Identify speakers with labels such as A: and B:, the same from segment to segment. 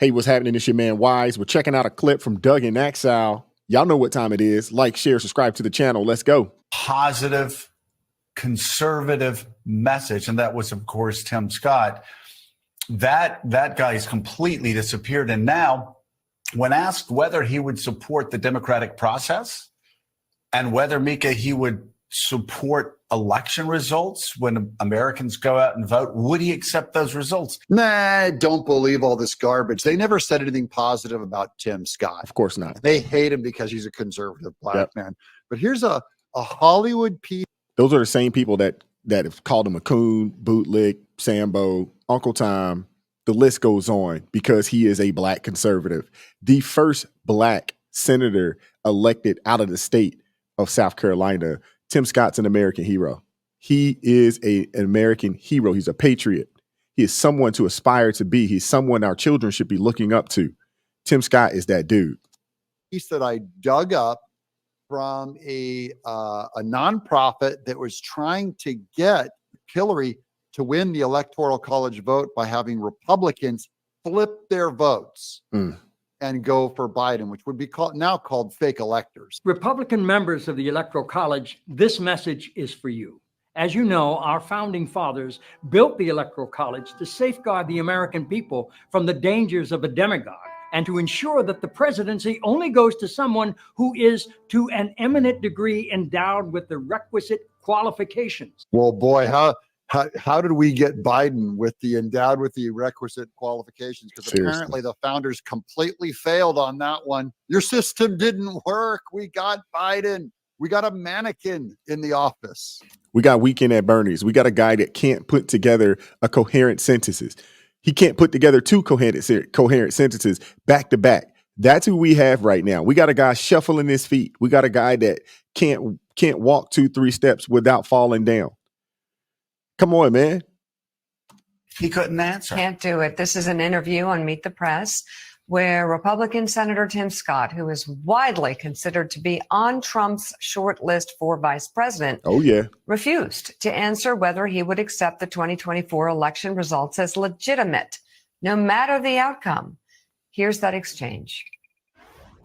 A: Hey, what's happening? It's your man Wise. We're checking out a clip from Doug in Exile. Y'all know what time it is. Like, share, subscribe to the channel. Let's go.
B: Positive, conservative message. And that was, of course, Tim Scott. That guy's completely disappeared. And now, when asked whether he would support the democratic process and whether, Mika, he would support election results when Americans go out and vote, would he accept those results?
C: Nah, don't believe all this garbage. They never said anything positive about Tim Scott.
A: Of course not.
C: They hate him because he's a conservative black man. But here's a Hollywood piece.
A: Those are the same people that have called him a coon, bootlick, Sambo, Uncle Tom. The list goes on because he is a black conservative. The first black senator elected out of the state of South Carolina. Tim Scott's an American hero. He is an American hero. He's a patriot. He is someone to aspire to be. He's someone our children should be looking up to. Tim Scott is that dude.
C: Piece that I dug up from a nonprofit that was trying to get Hillary to win the Electoral College vote by having Republicans flip their votes and go for Biden, which would be now called fake electors.
D: Republican members of the Electoral College, this message is for you. As you know, our founding fathers built the Electoral College to safeguard the American people from the dangers of a demagogue and to ensure that the presidency only goes to someone who is to an eminent degree endowed with the requisite qualifications.
C: Well, boy, how did we get Biden with the endowed with the requisite qualifications? Because apparently the founders completely failed on that one. Your system didn't work. We got Biden. We got a mannequin in the office.
A: We got Weekend at Bernie's. We got a guy that can't put together a coherent sentences. He can't put together two coherent sentences back to back. That's who we have right now. We got a guy shuffling his feet. We got a guy that can't walk 2-3 steps without falling down. Come on, man.
B: He couldn't answer.
E: Can't do it. This is an interview on Meet the Press where Republican Senator Tim Scott, who is widely considered to be on Trump's short list for vice president, refused to answer whether he would accept the 2024 election results as legitimate, no matter the outcome. Here's that exchange.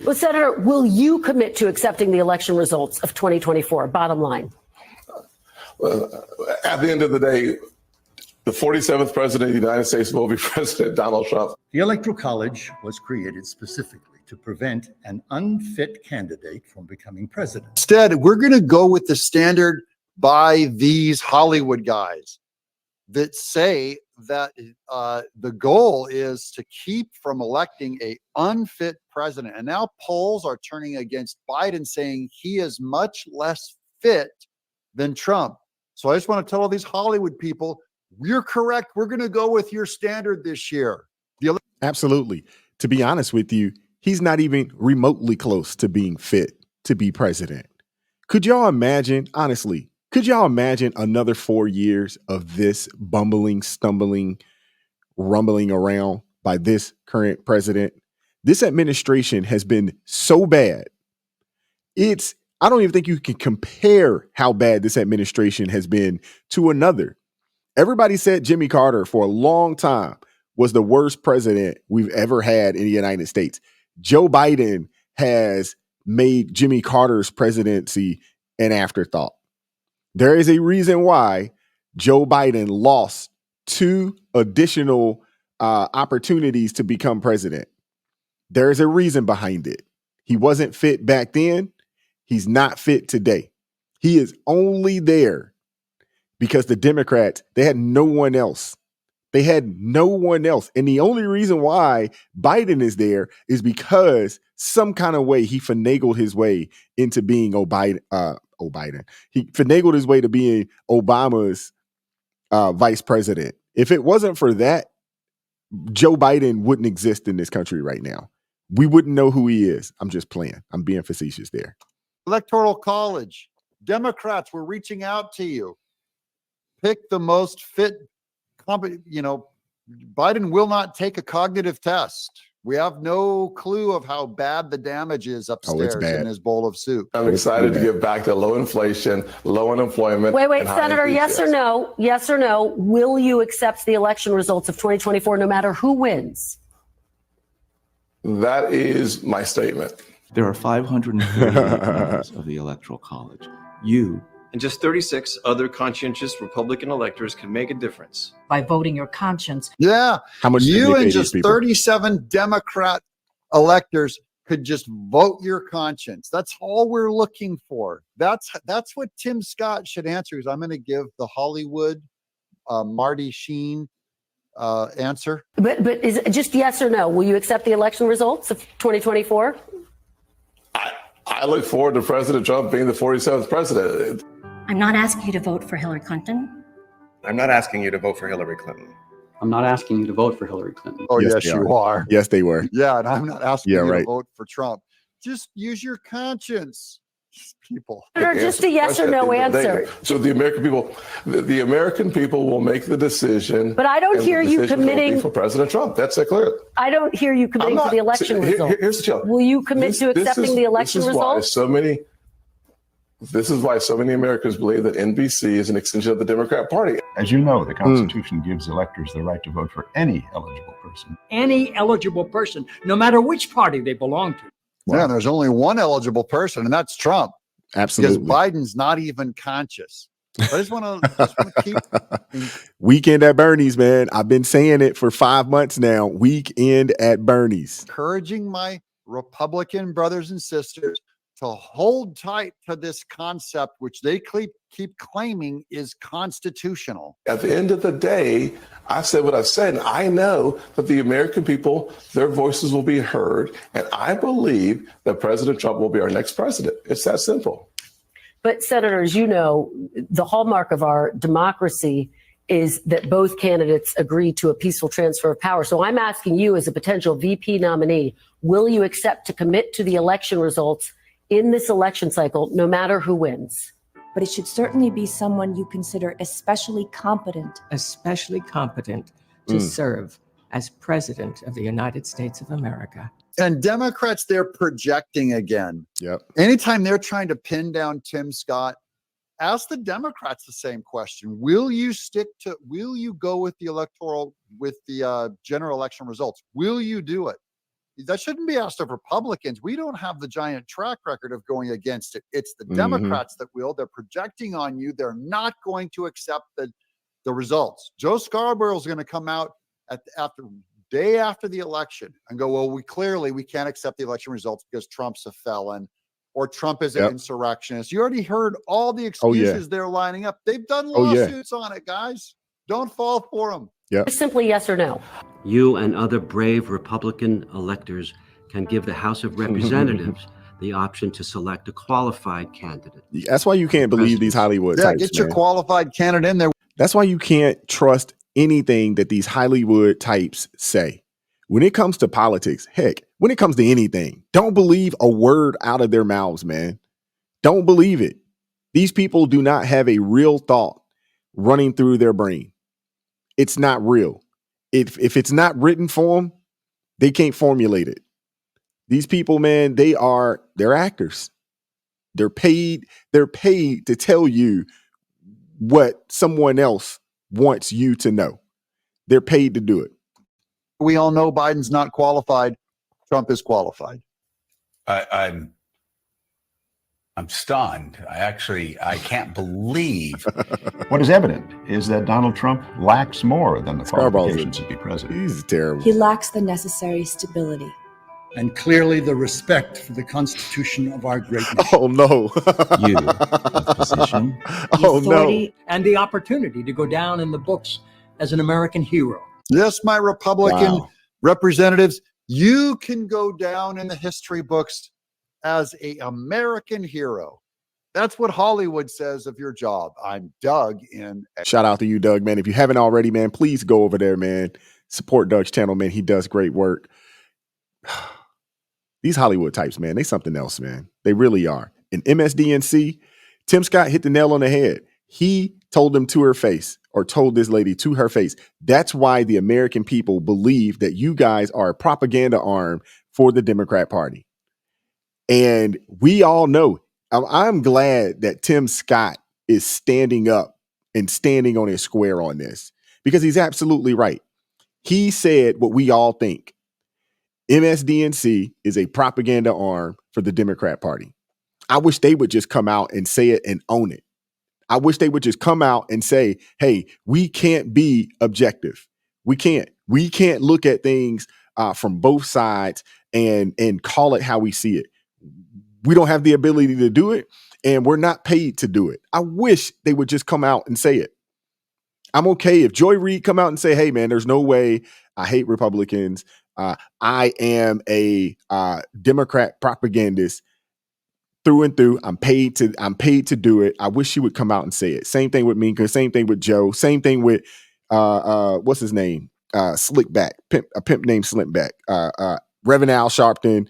F: Well, Senator, will you commit to accepting the election results of 2024? Bottom line.
G: Well, at the end of the day, the 47th president of the United States will be President Donald Trump.
H: The Electoral College was created specifically to prevent an unfit candidate from becoming president.
C: Instead, we're going to go with the standard by these Hollywood guys that say that the goal is to keep from electing an unfit president. And now polls are turning against Biden, saying he is much less fit than Trump. So I just want to tell all these Hollywood people, you're correct. We're going to go with your standard this year.
A: Absolutely. To be honest with you, he's not even remotely close to being fit to be president. Could y'all imagine, honestly, could y'all imagine another 4 years of this bumbling, stumbling, rumbling around by this current president? This administration has been so bad. I don't even think you can compare how bad this administration has been to another. Everybody said Jimmy Carter for a long time was the worst president we've ever had in the United States. Joe Biden has made Jimmy Carter's presidency an afterthought. There is a reason why Joe Biden lost 2 additional opportunities to become president. There is a reason behind it. He wasn't fit back then. He's not fit today. He is only there because the Democrats, they had no one else. They had no one else. And the only reason why Biden is there is because some kind of way he finagled his way into being Biden. He finagled his way to being Obama's vice president. If it wasn't for that, Joe Biden wouldn't exist in this country right now. We wouldn't know who he is. I'm just playing. I'm being facetious there.
C: Electoral College, Democrats, we're reaching out to you. Pick the most fit. Biden will not take a cognitive test. We have no clue of how bad the damage is upstairs in his bowl of soup.
G: I'm excited to get back to low inflation, low unemployment.
F: Wait, Senator, yes or no? Yes or no? Will you accept the election results of 2024 no matter who wins?
G: That is my statement.
I: There are 538 members of the Electoral College. You
J: and just 36 other conscientious Republican electors can make a difference.
K: By voting your conscience.
C: Yeah.
A: How much
C: you and just 37 Democrat electors could just vote your conscience. That's all we're looking for. That's what Tim Scott should answer. Is I'm going to give the Hollywood Marty Sheen answer.
F: But is it just yes or no? Will you accept the election results of 2024?
G: I look forward to President Trump being the 47th president.
K: I'm not asking you to vote for Hillary Clinton.
J: I'm not asking you to vote for Hillary Clinton.
L: I'm not asking you to vote for Hillary Clinton.
C: Oh, yes you are.
A: Yes, they were.
C: Yeah, and I'm not asking you
A: right.
C: to vote for Trump. Just use your conscience, people.
F: Or just a yes or no answer.
G: So the American people will make the decision.
F: But I don't hear you committing
G: for President Trump. That's clear.
F: I don't hear you committing to the election results.
G: Here's the challenge.
F: Will you commit to accepting the election results?
G: This is why so many Americans believe that NBC is an extension of the Democrat Party.
M: As you know, the Constitution gives electors the right to vote for any eligible person.
D: Any eligible person, no matter which party they belong to.
C: Wow. Yeah, there's only one eligible person, and that's Trump.
A: Absolutely.
C: Because Biden's not even conscious. I just want to keep.
A: Weekend at Bernie's, man. I've been saying it for 5 months now. Weekend at Bernie's.
C: Encouraging my Republican brothers and sisters to hold tight to this concept, which they keep claiming is constitutional.
G: At the end of the day, I said what I've said, and I know that the American people, their voices will be heard, and I believe that President Trump will be our next president. It's that simple.
F: But senators, you know, the hallmark of our democracy is that both candidates agree to a peaceful transfer of power. So I'm asking you as a potential VP nominee, will you accept to commit to the election results in this election cycle, no matter who wins?
N: But it should certainly be someone you consider especially competent.
O: Especially competent to serve as president of the United States of America.
C: And Democrats, they're projecting again.
A: Yep.
C: Anytime they're trying to pin down Tim Scott, ask the Democrats the same question. Will you go with the general election results? Will you do it? That shouldn't be asked of Republicans. We don't have the giant track record of going against it. It's the Democrats that will. They're projecting on you. They're not going to accept the results. Joe Scarborough is going to come out day after the election and go, well, we can't accept the election results because Trump's a felon or Trump is an insurrectionist. You already heard all the excuses they're lining up. They've done lawsuits on it, guys. Don't fall for them.
A: Yeah.
F: Simply yes or no.
P: You and other brave Republican electors can give the House of Representatives the option to select a qualified candidate.
A: That's why you can't believe these Hollywood types.
C: Get your qualified candidate in there.
A: That's why you can't trust anything that these Hollywood types say. When it comes to politics, heck, when it comes to anything, don't believe a word out of their mouths, man. Don't believe it. These people do not have a real thought running through their brain. It's not real. If it's not written for them, they can't formulate it. These people, man, they're actors. They're paid to tell you what someone else wants you to know. They're paid to do it.
C: We all know Biden's not qualified. Trump is qualified.
B: I'm stunned. I can't believe.
M: What is evident is that Donald Trump lacks more than the qualifications to be president.
A: He's terrible.
N: He lacks the necessary stability.
H: And clearly the respect for the Constitution of our great nation.
A: Oh, no.
I: You have position.
A: Oh, no.
D: And the opportunity to go down in the books as an American hero.
C: Yes, my Republican representatives, you can go down in the history books as an American hero. That's what Hollywood says of your job. I'm Doug in.
A: Shout out to you, Doug, man. If you haven't already, man, please go over there, man. Support Doug's channel, man. He does great work. These Hollywood types, man, they something else, man. They really are. In MSDNC, Tim Scott hit the nail on the head. He told them to her face, or told this lady to her face. That's why the American people believe that you guys are a propaganda arm for the Democrat Party. And we all know, I'm glad that Tim Scott is standing up and standing on his square on this, because he's absolutely right. He said what we all think. MSDNC is a propaganda arm for the Democrat Party. I wish they would just come out and say it and own it. I wish they would just come out and say, hey, we can't be objective. We can't look at things from both sides and call it how we see it. We don't have the ability to do it, and we're not paid to do it. I wish they would just come out and say it. I'm okay if Joy Reid come out and say, hey, man, there's no way. I hate Republicans. I am a Democrat propagandist through and through. I'm paid to do it. I wish she would come out and say it. Same thing with Minka. Same thing with Joe. Same thing with what's his name? Slickback. A pimp named Slickback. Reverend Al Sharpton.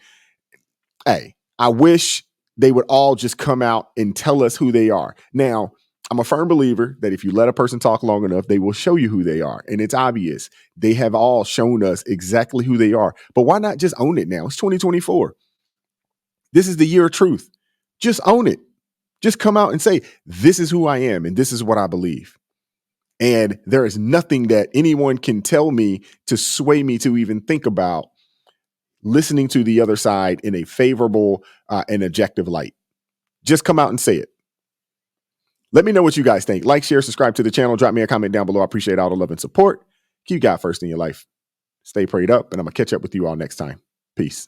A: Hey, I wish they would all just come out and tell us who they are. Now, I'm a firm believer that if you let a person talk long enough, they will show you who they are. And it's obvious. They have all shown us exactly who they are. But why not just own it now? It's 2024. This is the year of truth. Just own it. Just come out and say, this is who I am and this is what I believe. And there is nothing that anyone can tell me to sway me to even think about listening to the other side in a favorable and objective light. Just come out and say it. Let me know what you guys think. Like, share, subscribe to the channel. Drop me a comment down below. I appreciate all the love and support. Keep God first in your life. Stay prayed up, and I'm going to catch up with you all next time. Peace.